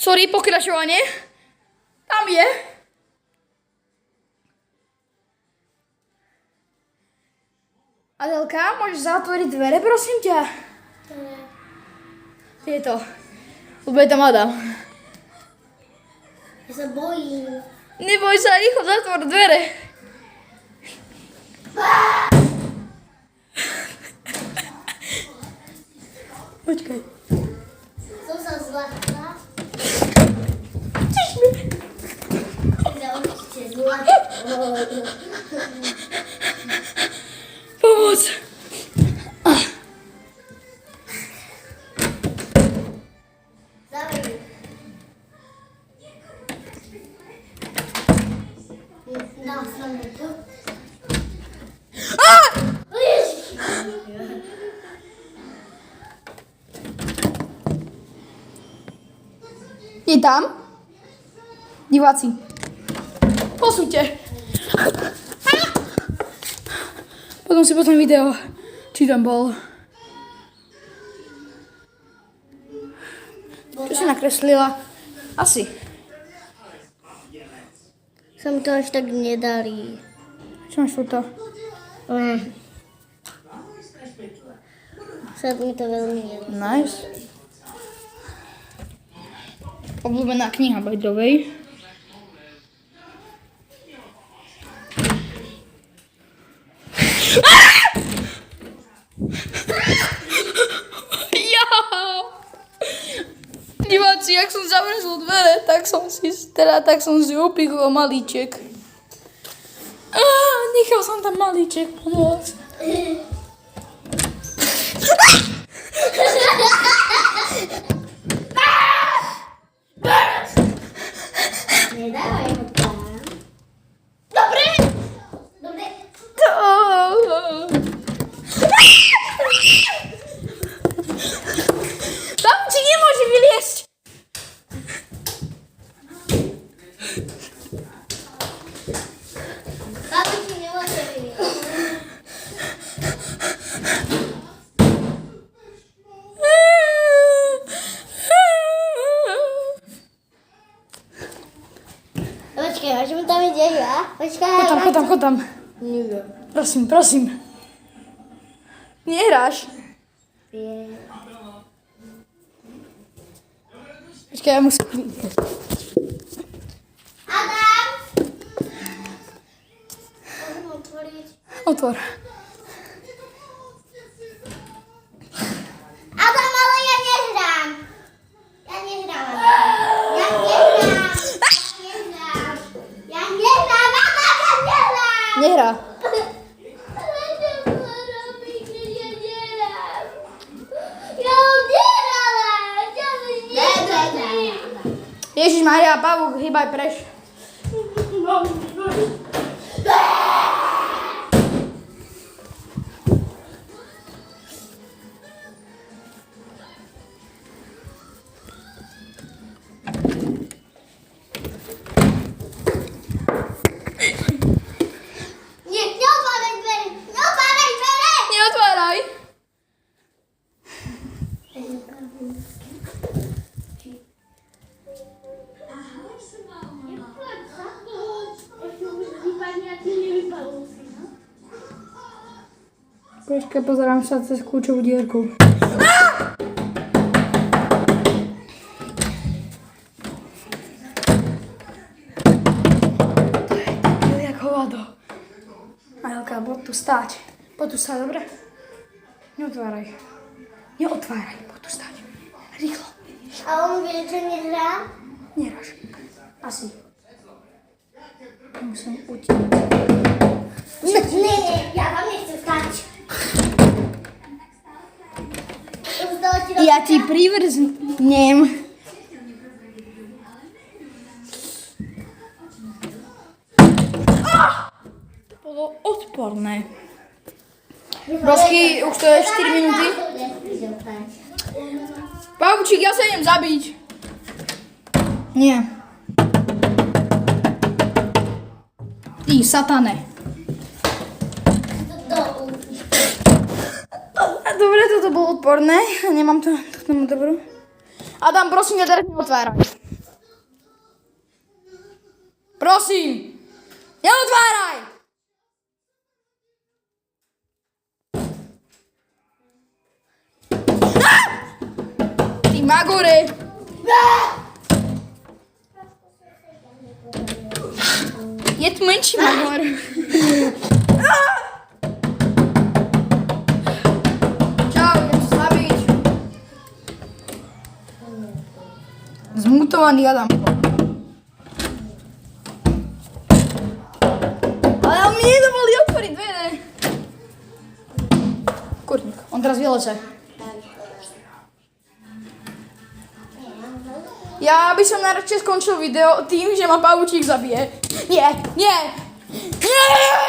Sorry, pokračovanie. Tam je. Adelka, môžeš zatvoriť dvere, prosím ťa? Tieto. Lebo je tam Adam. Ja sa bojím. Neboj sa, rýchlo zatvor dvere. Počkaj. Som sa zlatá. Čiž mi. Ja určite zlatá. Pomoc. Zavri. Dal som mi to. Je tam? Diváci. Posúďte. Potom si potom video, či tam bol. Čo si nakreslila? Asi. Sa mi to až tak nedarí. Čo máš foto? Sa mi to veľmi nedarí. Nice. Obľúbená kniha Bajdovej. Diváci, jak som zavrzol dvere, tak som si upichol malíček. Nechal som tam malíček pomôcť. Nedávaj ho tam. Dobre. Dobre. Tam ti nemôže vyliesť. Babi ti nemôže vyliesť. Počkaj, môžem tam ide ja? Počkaj. Chod tam. Nie. Prosím. Nehráš. Nie. Počkaj, ja musím... Adam! Môžem otvoriť? Otvor. Adam, ale ja nehrám. Ja nehrám, Adam. Ja nehrám. Nehrá. Ježišmária, pavúk, hýbaj preč. Neotváraj. Počkaj, pozerám sa cez kľúčovú dierku. To je taký jak hovado. Adelka, poď tu stáť. Poď tu stáť, dobre? Neotváraj. Poď tu stáť. Rýchlo. A on vie, že nehrá? Nehráš. Asi. Musím utiť. Nie, ja vám nechcem stať. Ja ti privrznem. Bolo odporné. Brosky, už to je 4 minúty. Pavúčik, ja sa idem zabiť. Nie. Ty, satane. Dobre, toto bolo odporné. Nemám to k tomu dobrú. Adam, prosím ťa, teraz neotváraj. Prosím! Neotváraj! Ah! Ty magore! Je tu menší magor. Čau, idem sa zabiť. Zmutovaný Adam. Ale on mi nedovolí otvoriť dvere. Kurník, on teraz vyleče. Ja by som najradšej skončil video tým, že ma pavúčik zabije. Nie, nie, nie!